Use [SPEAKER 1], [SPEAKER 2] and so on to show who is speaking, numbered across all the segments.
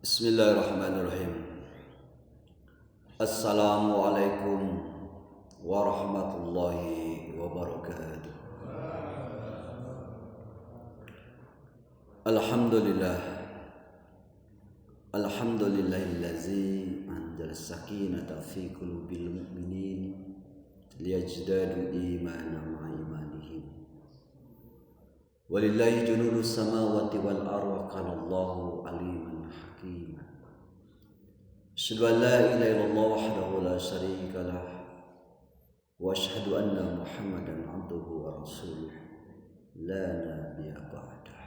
[SPEAKER 1] Bismillahirrahmanirrahim. Assalamualaikum warahmatullahi wabarakatuh. Alhamdulillah. Alhamdulillahillazi anzala sakinata fi qulubil mu'minin liyazdadu imanan ma'a imanihim. Walillahi junudus samawati wal ardi wa kana Allahu aliman hakim. Asyhadu an la ilaha illallah wahdahu la syarika lah wa asyhadu anna Muhammadan abduhu wa rasuluh la nabiyya ba'dah.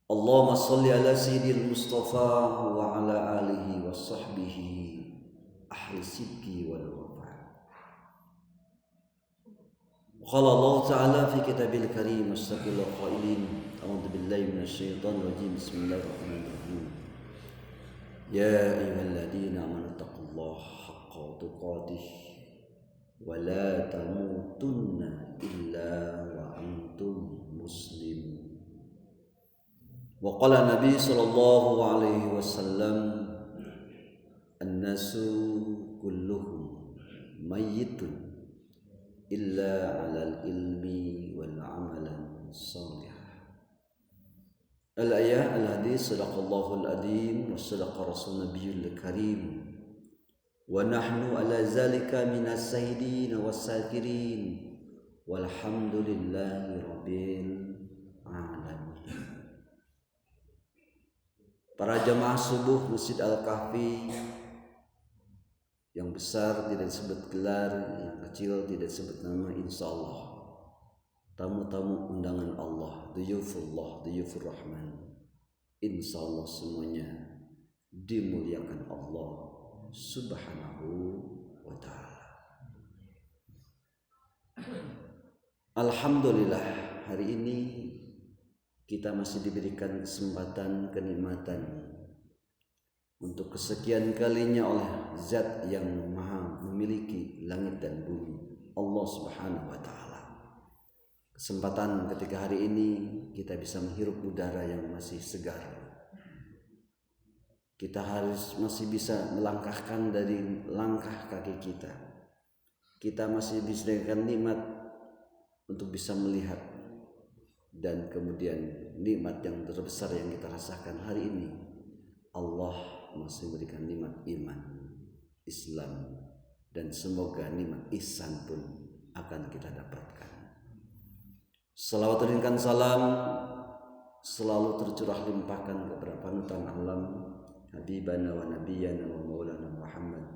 [SPEAKER 1] Allahumma shalli ala sayyidil Mustafa wa ala alihi wa sahbihi ahli sidqi wal wafa. Qala Allah Ta'ala fi kitabil karim mustaqil qailin a'udzu billahi minasyaitonir rajim bismillahirrahmanirrahim. Ya ayyuhalladzina amanu taqullaha haqqa tuqatih wa la tamutunna illa wa antum muslimun. Wa qala Nabi sallallahu alaihi wasallam an-nasu kulluhum mayyitun illa 'alal ilmi wal 'amalan salih. Al-ayah al-hadis sadaqallahul adim wa sadaqa rasul nabiyul karim wa nahnu ala zalika minas sahidin was sakirin walhamdulillahi rabbil alamin. Para jamaah subuh Masjid Al-Kahfi, yang besar tidak disebut gelar, yang kecil tidak disebut nama, insyaallah tamu-tamu undangan Allah, duyufullah, duyufur rahman, insyaallah semuanya dimuliakan Allah subhanahu wa ta'ala. Alhamdulillah, hari ini kita masih diberikan kesempatan, kenikmatan untuk kesekian kalinya oleh Zat yang Maha memiliki langit dan bumi, Allah Subhanahu wa taala. Kesempatan ketika hari ini kita bisa menghirup udara yang masih segar. Kita harus masih bisa melangkahkan dari langkah kaki kita. Kita masih bisa dengan nikmat untuk bisa melihat, dan kemudian nikmat yang terbesar yang kita rasakan hari ini, Allah masih memberikan nikmat iman, Islam, dan semoga nikmat ihsan pun akan kita dapatkan. Salawat dan salam selalu tercurah limpahkan kepada panutan alam, habibana wa nabiyana wa maulana Muhammad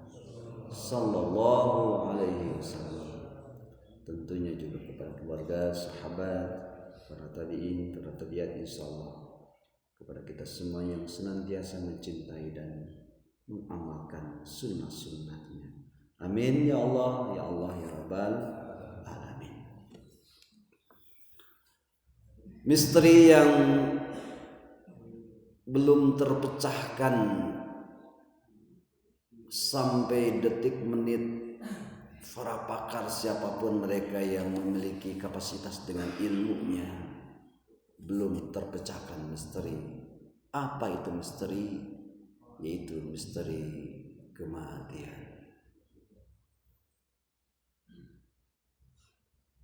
[SPEAKER 1] sallallahu alaihi wasallam. Tentunya juga kepada keluarga, sahabat, para tabi'in, para tabi'at, insyaallah kepada kita semua yang senantiasa mencintai dan mengamalkan sunnah-sunnahnya. Amin ya Allah, ya Allah, ya Rabbal alamin. Misteri yang belum terpecahkan sampai detik menit, para pakar siapapun mereka yang memiliki kapasitas dengan ilmunya, belum terpecahkan misteri. Apa itu misteri? Yaitu misteri kematian.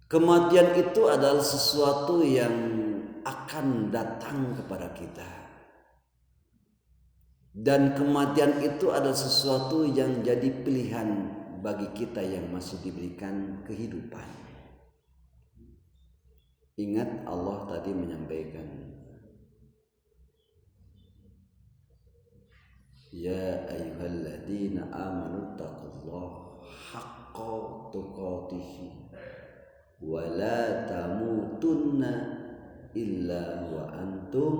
[SPEAKER 1] Kematian itu adalah sesuatu yang akan datang kepada kita, dan kematian itu adalah sesuatu yang jadi pilihan bagi kita yang masih diberikan kehidupan. Ingat Allah tadi menyampaikan, ya ayyuhalladzina amanu taqullaha haqqa tuqatih wa la tamutunna illa wa antum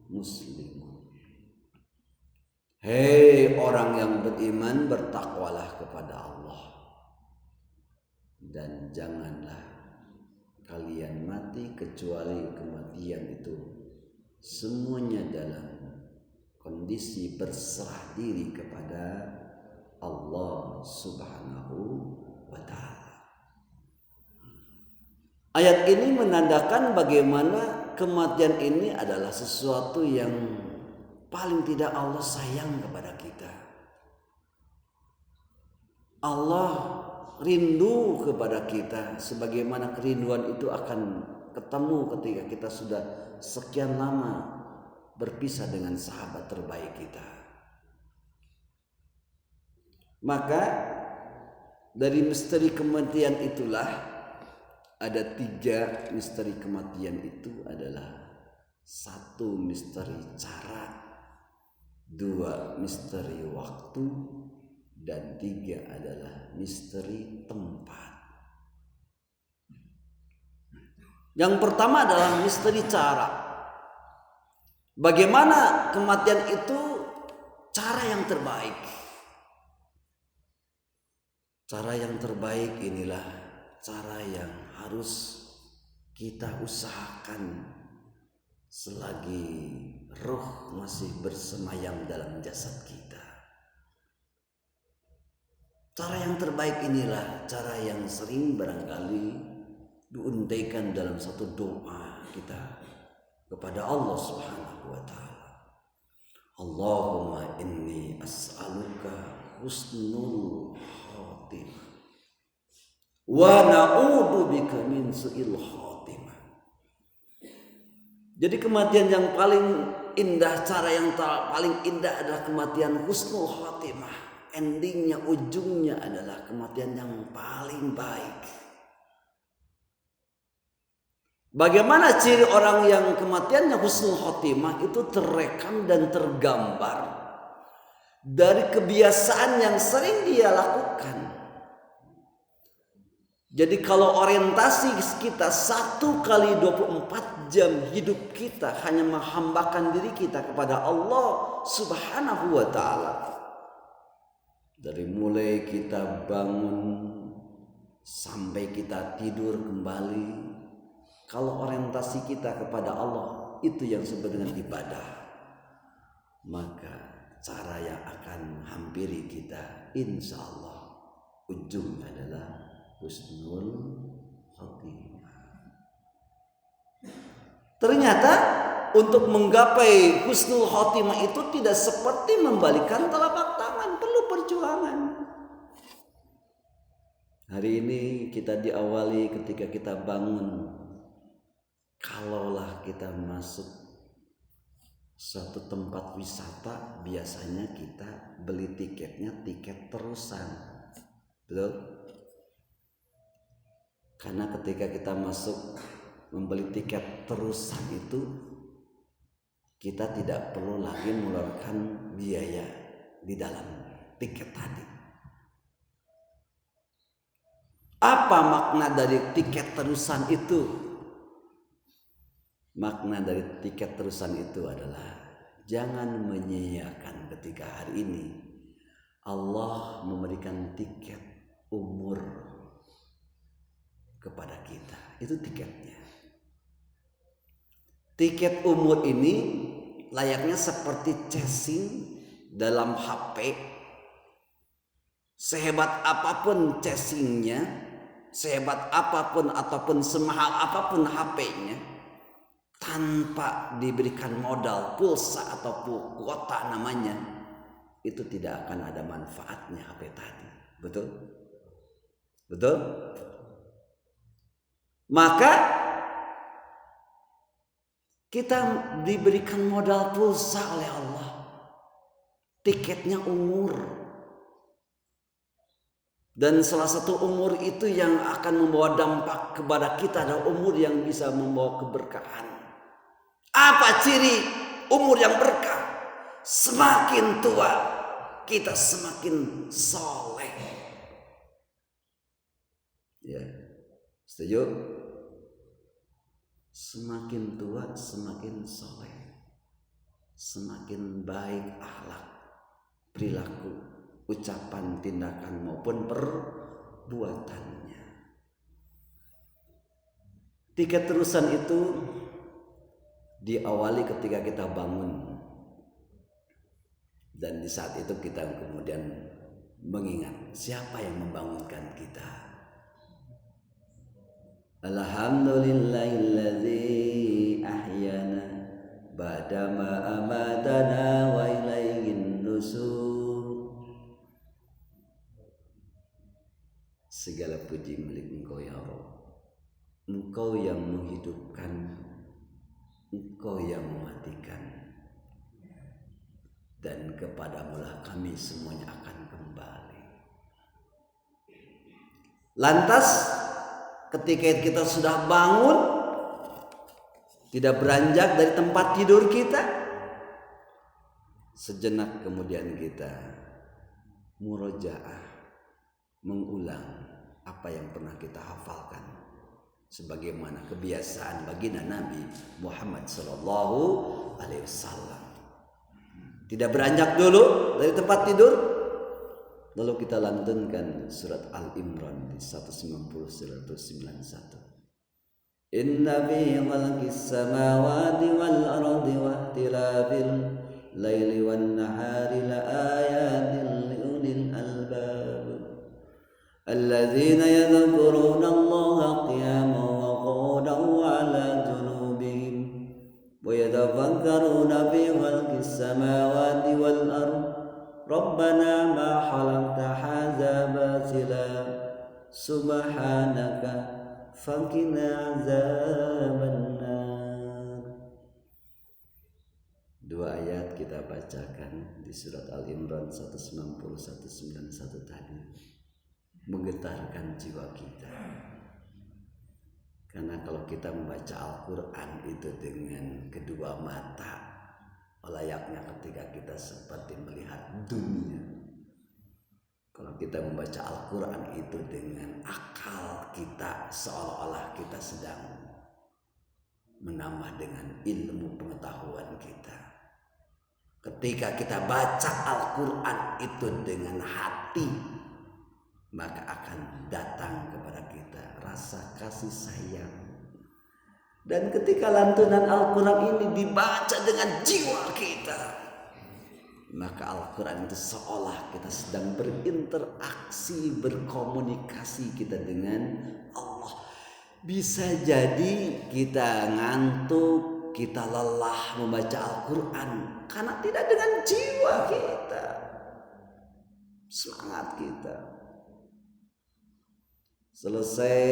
[SPEAKER 1] muslimun. Hei orang yang beriman, bertakwalah kepada Allah, dan janganlah kalian mati kecuali kematian itu semuanya dalam kondisi berserah diri kepada Allah Subhanahu wa ta'ala. Ayat ini menandakan bagaimana kematian ini adalah sesuatu yang paling tidak Allah sayang kepada kita. Allah rindu kepada kita, sebagaimana kerinduan itu akan ketemu ketika kita sudah sekian lama berpisah dengan sahabat terbaik kita. Maka dari misteri kematian itulah ada 3 misteri kematian itu adalah 1 misteri cara, 2 misteri waktu, dan 3 adalah misteri tempat. Yang pertama adalah misteri cara. Bagaimana kematian itu cara yang terbaik. Cara yang terbaik inilah cara yang harus kita usahakan selagi roh masih bersemayam dalam jasad kita. Cara yang terbaik inilah cara yang sering barangkali diuntaikan dalam satu doa kita kepada Allah Subhanahu wa taala. Allahumma inni as'aluka husnul khatimah wa na'udzu bika min su'il khatimah. Jadi kematian yang paling indah, cara yang paling indah adalah kematian husnul khatimah. Endingnya, ujungnya adalah kematian yang paling baik. Bagaimana ciri orang yang kematiannya husnul khotimah itu terrekam dan tergambar dari kebiasaan yang sering dia lakukan. Jadi kalau orientasi kita 1 kali 24 jam hidup kita hanya menghambakan diri kita kepada Allah Subhanahu wa ta'ala. Dari mulai kita bangun sampai kita tidur kembali, kalau orientasi kita kepada Allah itu yang disebut dengan ibadah, maka cara yang akan hampiri kita insya Allah ujung adalah husnul khotimah. Ternyata untuk menggapai husnul khotimah itu tidak seperti membalikan telapak tangan, perlu perjuangan. Hari ini kita diawali ketika kita bangun. Kalaulah kita masuk suatu tempat wisata, biasanya kita beli tiketnya tiket terusan, betul? Karena ketika kita masuk membeli tiket terusan itu, kita tidak perlu lagi mengeluarkan biaya di dalam tiket tadi. Apa makna dari tiket terusan itu? Makna dari tiket terusan itu adalah jangan menyia-nyiakan ketika hari ini Allah memberikan tiket umur kepada kita. Itu tiketnya. Tiket umur ini layaknya seperti casing dalam HP. Sehebat apapun casingnya, sehebat apapun ataupun semahal apapun HP-nya, tanpa diberikan modal pulsa atau kuota namanya, itu tidak akan ada manfaatnya HP tadi. Betul? Betul? Maka kita diberikan modal pulsa oleh Allah. Tiketnya umur. Dan salah satu umur itu yang akan membawa dampak kepada kita adalah umur yang bisa membawa keberkahan. Apa ciri umur yang berkah? Semakin tua kita semakin soleh. Ya, setuju? Semakin tua semakin soleh, semakin baik akhlak, perilaku, ucapan, tindakan maupun perbuatannya. Tiket terusan itu diawali ketika kita bangun, dan di saat itu kita kemudian mengingat siapa yang membangunkan kita. Alhamdulillahilladzi ahyana ba'dama amatana Segala puji milik Engkau ya Rabb. Engkau yang menghidupkan, Engkau yang mematikan, dan kepadamu-lah kami semuanya akan kembali. Lantas ketika kita sudah bangun, tidak beranjak dari tempat tidur kita, sejenak kemudian kita murojaah, mengulang apa yang pernah kita hafalkan sebagaimana kebiasaan baginda Nabi Muhammad sallallahu alaihi wasallam. Tidak beranjak dulu dari tempat tidur, lalu kita lantunkan surat Al-Imran di 190-191. Inna fi khalqis samawati wal ardi wa ikhtilafil laili wan nahari la ayatin li ulil albab alladzina yadhkuruna Allaha qiyaman wa qu'udan wa 'ala junubihim wa yatafakkaruna fi khalqis samawati wal ardi rabbana ma khalaqta hadza batila subhanaka faqina azabannar. Dua ayat kita bacakan di surat Al-Imran 190-191 tadi menggetarkan jiwa kita. Karena kalau kita membaca Al-Quran itu dengan kedua mata, layaknya ketika kita seperti melihat dunia. Kalau kita membaca Al-Quran itu dengan akal kita, seolah-olah kita sedang menambah dengan ilmu pengetahuan kita. Ketika kita baca Al-Quran itu dengan hati, maka akan datang kepada kita rasa kasih sayang. Dan ketika lantunan Al-Quran ini dibaca dengan jiwa kita, maka Al-Quran itu seolah kita sedang berinteraksi, berkomunikasi kita dengan Allah. Bisa jadi kita ngantuk, kita lelah membaca Al-Quran karena tidak dengan jiwa kita, semangat kita. Selesai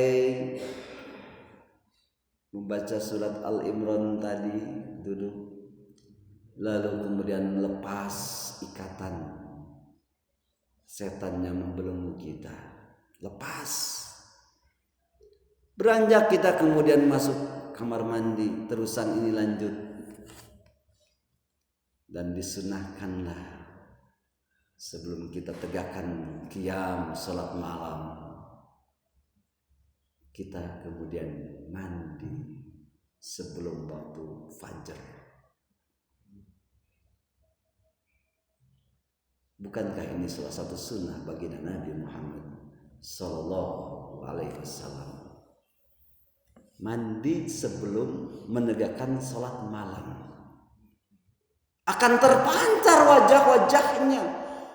[SPEAKER 1] membaca surat Al-Imran tadi, duduk, lalu kemudian lepas ikatan setan yang membelenggu kita, lepas. Beranjak kita kemudian masuk kamar mandi, terusan ini lanjut. Dan disunahkanlah sebelum kita tegakkan qiyam salat malam, kita kemudian mandi sebelum waktu fajar. Bukankah ini salah satu sunnah baginda Nabi Muhammad sallallahu alaihi wasallam? Mandi sebelum menegakkan salat malam. Akan terpancar wajah-wajahnya.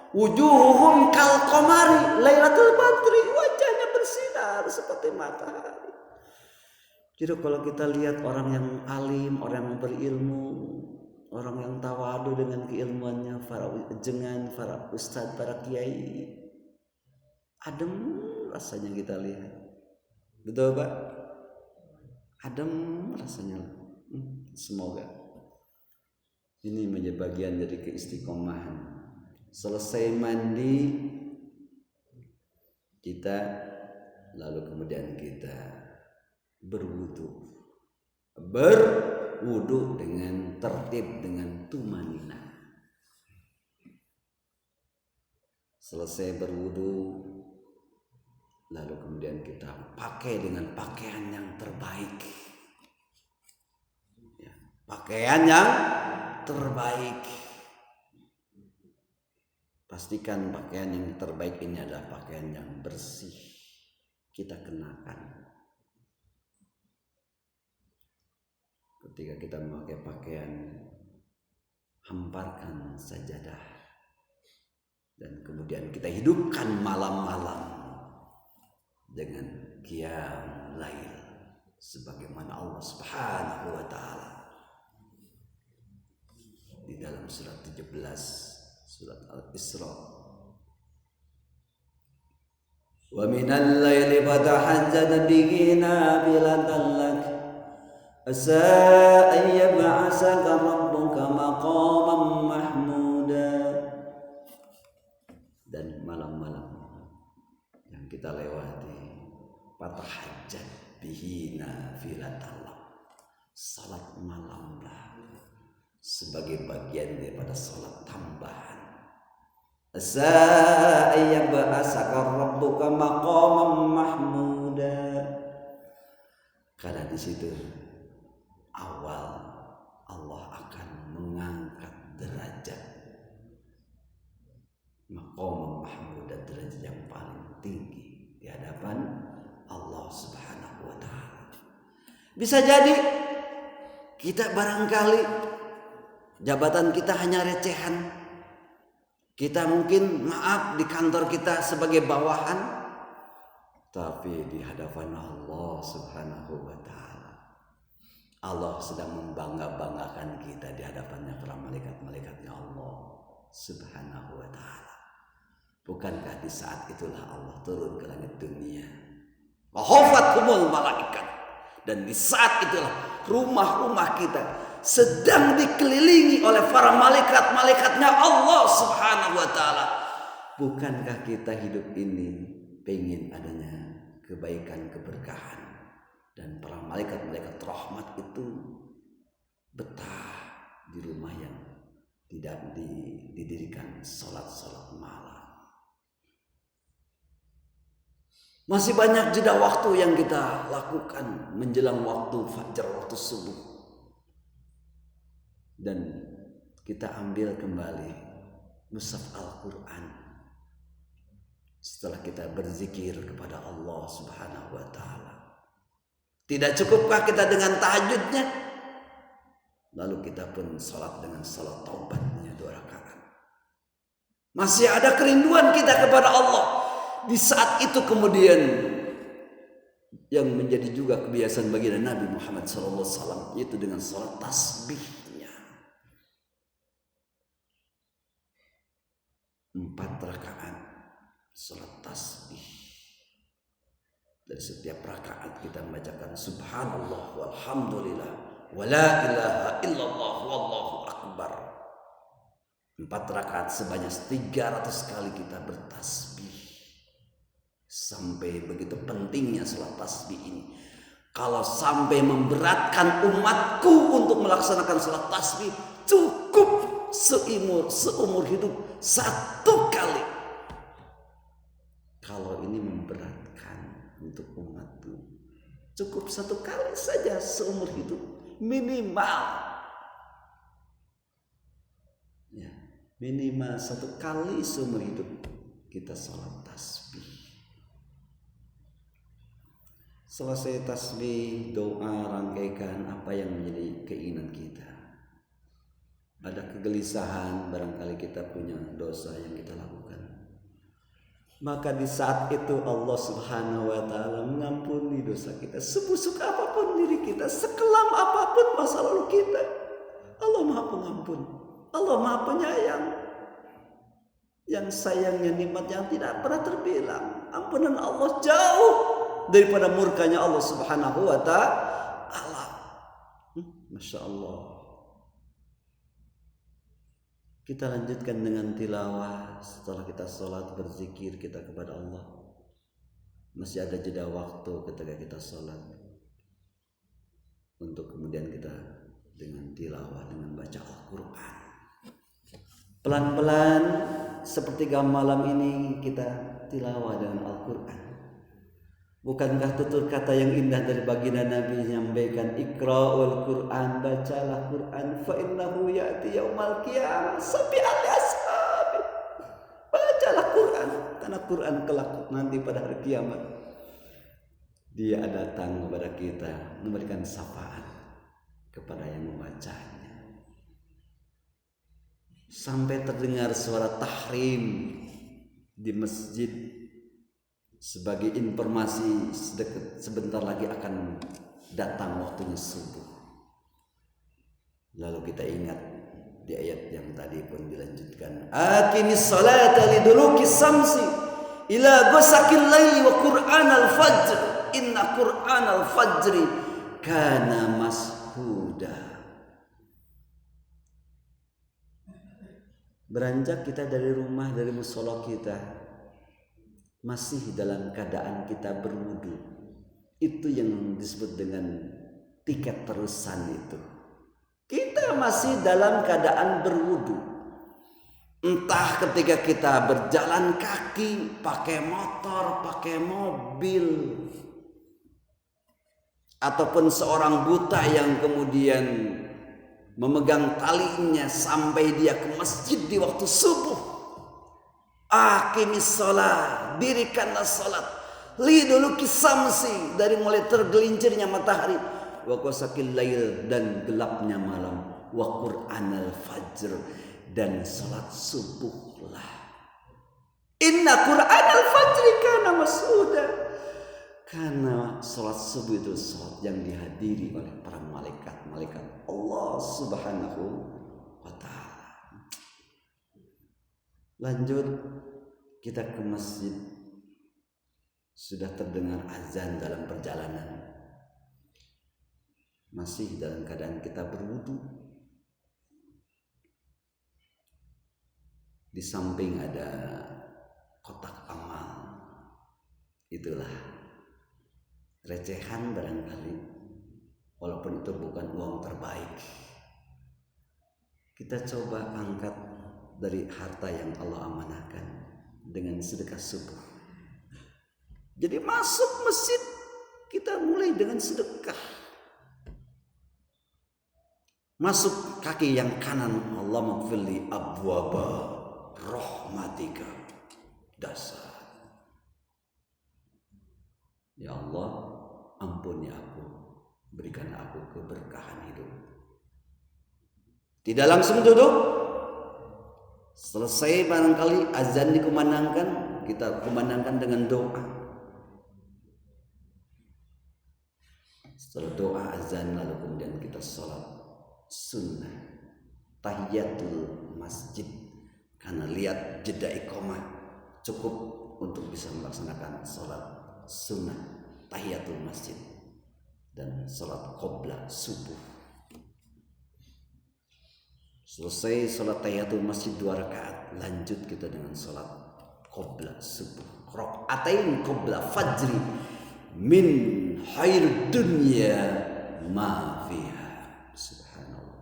[SPEAKER 1] Wujuhum kal qamari lailatul badri, wajahnya bersinar seperti matahari. Jadi kalau kita lihat orang yang alim, orang yang berilmu, orang yang tawadu dengan keilmuannya, para jengan, para ustadz, para kiai, adem rasanya kita lihat. Betul Pak? Adem rasanya. Semoga ini menjadi bagian dari keistiqomahan. Selesai mandi kita, lalu kemudian kita berwudu dengan tertib, dengan tumanina. Selesai berwudu, lalu kemudian kita pakai dengan pakaian yang terbaik, ya, pakaian yang terbaik. Pastikan pakaian yang terbaik ini adalah pakaian yang bersih kita kenakan. Ketika kita memakai pakaian, hamparkan sajadah, dan kemudian kita hidupkan malam-malam dengan qiyam lail sebagaimana Allah Subhanahu wa taala di dalam surat 17 surat Al-Isra Wa minal laili fatahajjad bihi nafilatan lak asa an yab'asaka rabbuka maqaman mahmuda. Dan malam-malam yang kita lewati, fatahajjad bihi nafilatan lak, salat malamlah sebagai bagian daripada salat tambahan. Asa ayyab'asaka rabbuka maqaman mahmuda. Karena di situ awal Allah akan mengangkat derajat maqaman mahmuda, derajat yang paling tinggi di hadapan Allah Subhanahu wa taala. Bisa jadi kita barangkali jabatan kita hanya recehan. Kita mungkin maaf di kantor kita sebagai bawahan, tapi di hadapan Allah Subhanahu wa taala Allah sedang membangga-banggakan kita di hadapannya para malaikat-malaikatnya Allah Subhanahu wa taala. Bukankah di saat itulah Allah turun ke langit dunia, wahafathumul malaikat, dan di saat itulah rumah-rumah kita sedang dikelilingi oleh para malaikat-malaikatnya Allah Subhanahu wa taala. Bukankah kita hidup ini pengen adanya kebaikan, keberkahan, dan para malaikat-malaikat rahmat itu betah di rumah yang tidak didirikan salat-salat malam. Masih banyak jeda waktu yang kita lakukan menjelang waktu fajar, waktu subuh. Dan kita ambil kembali mushaf Al-Quran setelah kita berzikir kepada Allah Subhanahu wa taala. Tidak cukupkah kita dengan tahajudnya? Lalu kita pun salat dengan salat taubatnya 2 rakaat. Masih ada kerinduan kita kepada Allah. Di saat itu kemudian yang menjadi juga kebiasaan bagi Nabi Muhammad SAW, yaitu dengan salat tasbih. 4 rakaat salat tasbih. Dari setiap rakaat kita membacakan subhanallah walhamdulillah wa la ilaha illallah wallahu akbar. 4 rakaat sebanyak 300 kali kita bertasbih. Sampai begitu pentingnya salat tasbih ini. Kalau sampai memberatkan umatku untuk melaksanakan salat tasbih, cukup seumur hidup 1 kali. Kalau ini memberatkan untuk umatku, cukup 1 kali saja seumur hidup minimal. Ya, minimal 1 kali seumur hidup kita salat tasbih. Selesai tasbih, doa, rangkaikan apa yang menjadi keinginan kita. Ada kegelisahan, barangkali kita punya dosa yang kita lakukan. Maka di saat itu Allah Subhanahu wa taala mengampuni dosa kita. Sebusuk apapun diri kita, sekelam apapun masa lalu kita, Allah Maha Pengampun, Allah Maha Penyayang. Yang sayangnya nikmat yang tidak pernah terbilang. Ampunan Allah jauh daripada murkanya Allah Subhanahu wa taala. Masya Allah. Kita lanjutkan dengan tilawah. Setelah kita sholat berzikir kita kepada Allah, masih ada jeda waktu ketika kita sholat untuk kemudian kita dengan tilawah, dengan baca Al-Quran. Pelan-pelan sepertiga malam ini kita tilawah dengan Al-Quran. Bukankah tutur kata yang indah dari baginda Nabi menyampaikan, Iqra'ul Qur'an, bacalah Quran, fa innahu ya'ti yaumal qiyamah sabi'al ashabi. Bacalah Quran, karena Quran kelak nanti pada hari kiamat dia datang kepada kita memberikan syafaat kepada yang membacanya. Sampai terdengar suara tahrim di masjid. Sebagai informasi, sebentar lagi akan datang waktunya subuh. Lalu kita ingat di ayat yang tadi pun dilanjutkan, aqimis salata liduluki samsi ila ghasaqil laili wa qur'anal fajr inna qur'anal fajri kana mashuda. Beranjak kita dari rumah, dari musola kita, masih dalam keadaan kita berwudu, itu yang disebut dengan tiket terusan itu. Kita masih dalam keadaan berwudu. Entah ketika kita berjalan kaki, pakai motor, pakai mobil, ataupun seorang buta yang kemudian memegang talinya sampai dia ke masjid di waktu subuh. Aqimis shalah, dirikanlah salat. Liduluki samsi, dari mulai tergelincirnya matahari, wa ghasaqil lail, dan gelapnya malam, wa qur'anal fajr, dan salat subuhlah. Inna qur'anal fajri kana mashuda. Karena salat subuh itu salat yang dihadiri oleh para malaikat Allah Subhanahu wa ta'ala. Lanjut, kita ke masjid, sudah terdengar azan dalam perjalanan, masih dalam keadaan kita berwudu. Di samping ada kotak amal, itulah recehan barangkali, walaupun itu bukan uang terbaik. Kita coba angkat dari harta yang Allah amanahkan dengan sedekah subuh. Jadi masuk masjid kita mulai dengan sedekah. Masuk kaki yang kanan, Allah maghfirli abwaba rahmatika, dasar. Ya Allah, ampuni aku, berikan aku keberkahan hidup. Tidak langsung duduk. Selesai barangkali azan dikumandangkan, kita kumandangkan dengan doa. Setelah doa azan, lalu kemudian kita sholat sunnah tahiyatul masjid. Karena lihat jeda iqamah cukup untuk bisa melaksanakan sholat sunnah tahiyatul masjid dan sholat qobla subuh. Selesai sholat tahiyatul masjid 2 rakaat, lanjut kita dengan sholat qobla subuh. Rakaatain qobla fajri min khair dunya ma fiha. Subhanallah.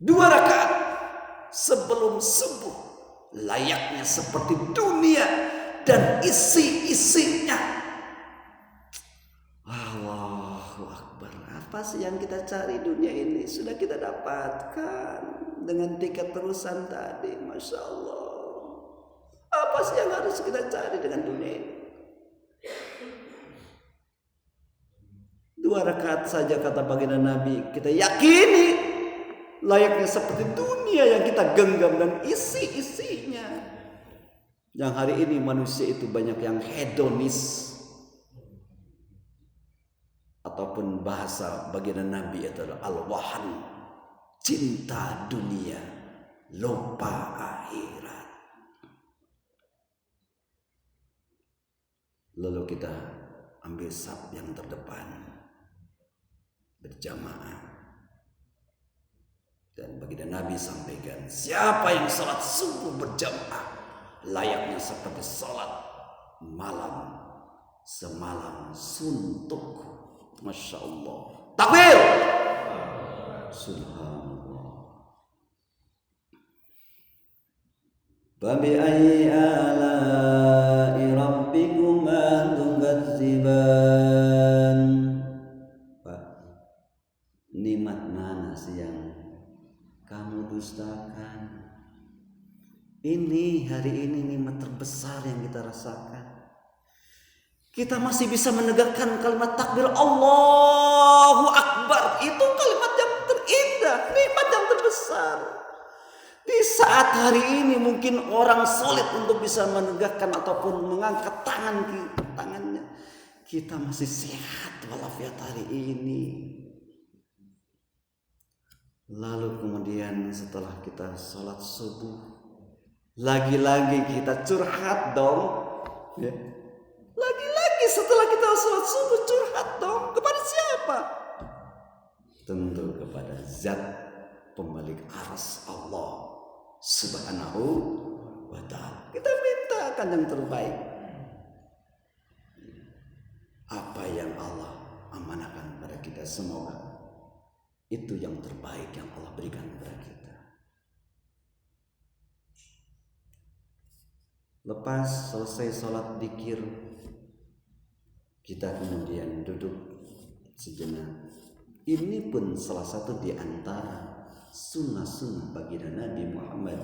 [SPEAKER 1] 2 rakaat sebelum subuh, layaknya seperti dunia dan isi-isinya. Allahu Akbar. Apa sih yang kita cari dunia ini? Sudah kita dapatkan dengan tiket terusan tadi. Masya Allah. Apa sih yang harus kita cari dengan dunia ini? 2 rakaat saja kata baginda Nabi, kita yakini layaknya seperti dunia yang kita genggam dan isi-isinya. Yang hari ini manusia itu banyak yang hedonis, ataupun bahasa baginda Nabi adalah al-wahan, cinta dunia, lupa akhirat. Lalu kita ambil saf yang terdepan berjamaah, dan baginda Nabi sampaikan, siapa yang sholat subuh berjamaah layaknya seperti sholat malam semalam suntuk. Masya Allah. Takbir. Subhanallah. Babi ayyi ala'i rabbikuma tukadziban. Pak, nikmat mana sih yang kamu dustakan? Ini hari ini nikmat terbesar yang kita rasakan. Kita masih bisa menegakkan kalimat takbir Allahu Akbar. Itu kalimat yang terindah, nikmat yang terbesar. Di saat hari ini mungkin orang sulit untuk bisa menegakkan ataupun mengangkat tangannya. Kita masih sehat walafiat hari ini. Lalu kemudian setelah kita sholat subuh, lagi-lagi kita curhat dong. Ya. Lagi-lagi setelah kita sholat subuh curhat dong. Kepada siapa? Tentu kepada Zat pemilik arsy Allah Subhanahu wa ta'ala. Kita mintakan yang terbaik. Apa yang Allah amanahkan pada kita, semoga itu yang terbaik yang Allah berikan kepada kita. Lepas selesai sholat dzikir, kita kemudian duduk sejenak. Ini pun salah satu di antara sunnah-sunnah baginda Nabi Muhammad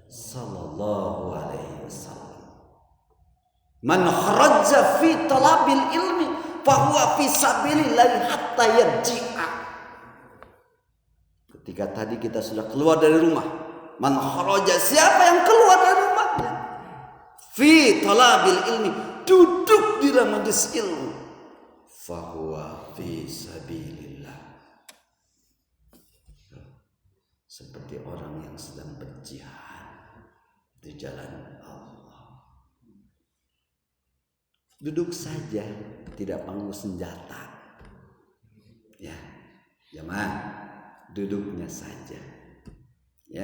[SPEAKER 1] sallallahu alaihi wasallam. Man kharaja fi talabil ilmi fahuwa fi sabilillah hatta yarji'a. Ketika tadi kita sudah keluar dari rumah, man kharaja, siapa yang keluar dari rumahnya fi talabil ilmi, duduk di dalam majelis ilmu, fahuwa fi sabilillah, seperti orang yang sedang berjihad di jalan Allah. Duduk saja, tidak panggung senjata. Ya, jemaah, duduknya saja. Ya.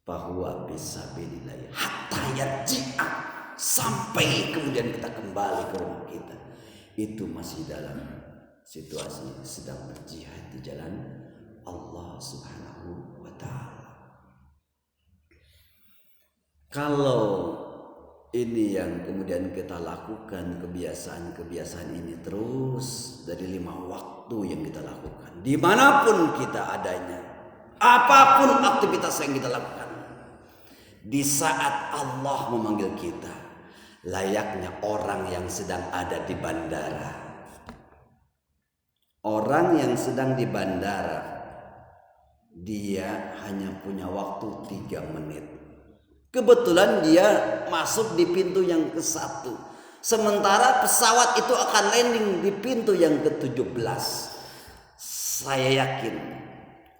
[SPEAKER 1] Bahwa bisa bilillah hatta yarji'a, sampai kemudian kita kembali ke rumah kita. Itu masih dalam situasi sedang berjihad di jalan Allah Subhanahu wa ta'ala. Kalau ini yang kemudian kita lakukan, kebiasaan ini terus dari 5 waktu yang kita lakukan, dimanapun kita adanya, apapun aktivitas yang kita lakukan, di saat Allah memanggil kita, layaknya orang yang sedang ada di bandara. Orang yang sedang di bandara, dia hanya punya waktu 3 menit. Kebetulan dia masuk di pintu yang ke-1. Sementara pesawat itu akan landing di pintu yang ke-17. Saya yakin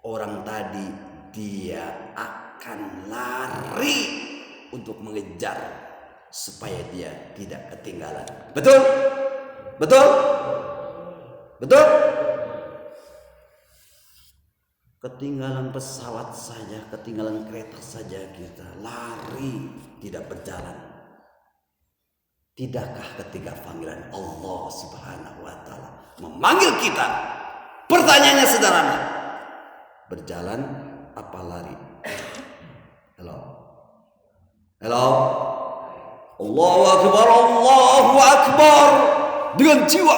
[SPEAKER 1] orang tadi dia akan lari untuk mengejar supaya dia tidak ketinggalan. Betul? Betul? Betul? Ketinggalan pesawat saja, ketinggalan kereta saja kita lari, tidak berjalan. Tidakkah ketika panggilan Allah Subhanahu wa ta'ala memanggil kita, pertanyaannya sederhana, berjalan apa lari? Halo? Allahu Akbar, Allahu Akbar, dengan jiwa.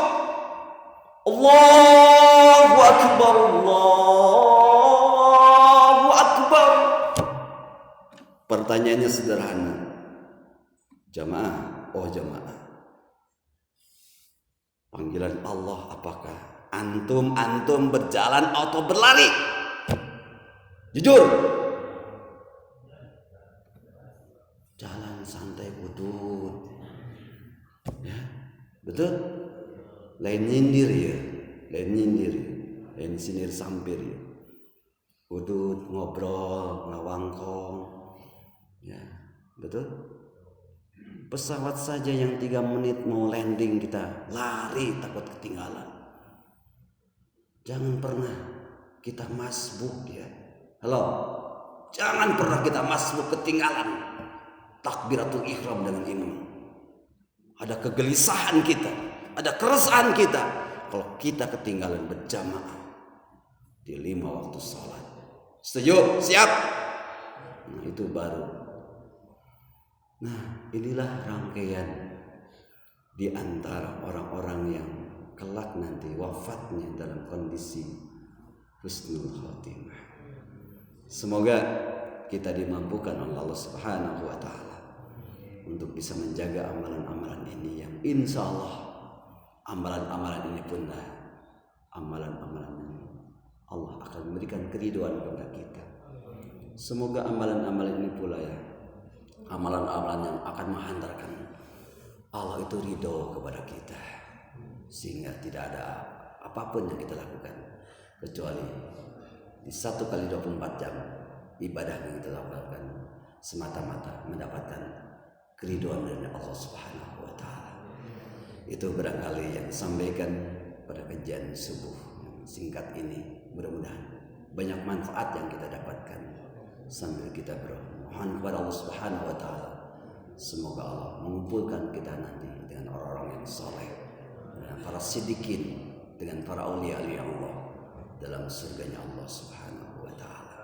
[SPEAKER 1] Allahu Akbar, Allahu Akbar. Pertanyaannya sederhana. Jamaah, oh jamaah, panggilan Allah apakah antum berjalan atau berlari? Jujur. Jalan santai udut. Ya, betul? Lain nyindir ya, lain sinir sampir ya. Udut ngobrol, ngawangkong. Ya, betul? Pesawat saja yang 3 menit mau landing kita lari takut ketinggalan. Jangan pernah kita masbuk ya. Halo, jangan pernah kita masbuk ketinggalan takbiratul ihram dengan imam. Ada kegelisahan kita, ada keresahan kita kalau kita ketinggalan berjamaah di 5 waktu sholat. Setuju? Siap? Nah, itu baru. Nah, inilah rangkaian di antara orang-orang yang kelak nanti wafatnya dalam kondisi husnul khotimah. Semoga kita dimampukan oleh Allah Subhanahu wa ta'ala untuk bisa menjaga amalan-amalan ini yang insya Allah amalan-amalan ini pun amalan-amalan yang Allah akan memberikan keridhaan kepada kita. Semoga amalan-amalan ini pula ya, amalan-amalan yang akan menghantarkan Allah itu ridho kepada kita, sehingga tidak ada apapun yang kita lakukan kecuali di 1 kali 24 jam ibadah yang kita lakukan semata-mata mendapatkan keridhaan dari Allah Subhanahu wa taala. Itu barangkali yang disampaikan pada kajian subuh singkat ini. Mudah-mudahan banyak manfaat yang kita dapatkan sambil kita bermohon kepada Allah Subhanahu wa taala. Semoga Allah mengumpulkan kita nanti dengan orang-orang yang saleh, dengan para siddiqin, dengan para aulia Allah dalam surganya Allah Subhanahu wa taala.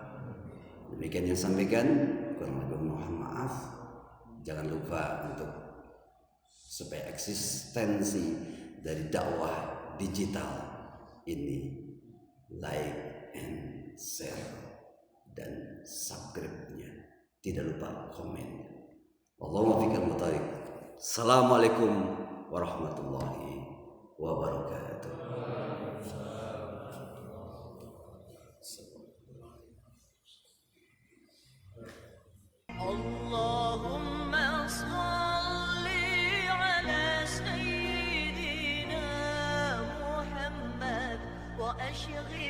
[SPEAKER 1] Demikian yang sampaikan, kurang lebih mohon maaf. Jangan lupa untuk supaya eksistensi dari dakwah digital ini, like and share dan subscribe-nya. Tidak lupa komen. Allahumma fikir mutarik. Assalamualaikum warahmatullahi wabarakatuh.
[SPEAKER 2] Allahumma salli ala sayyidina Muhammad wa ashghil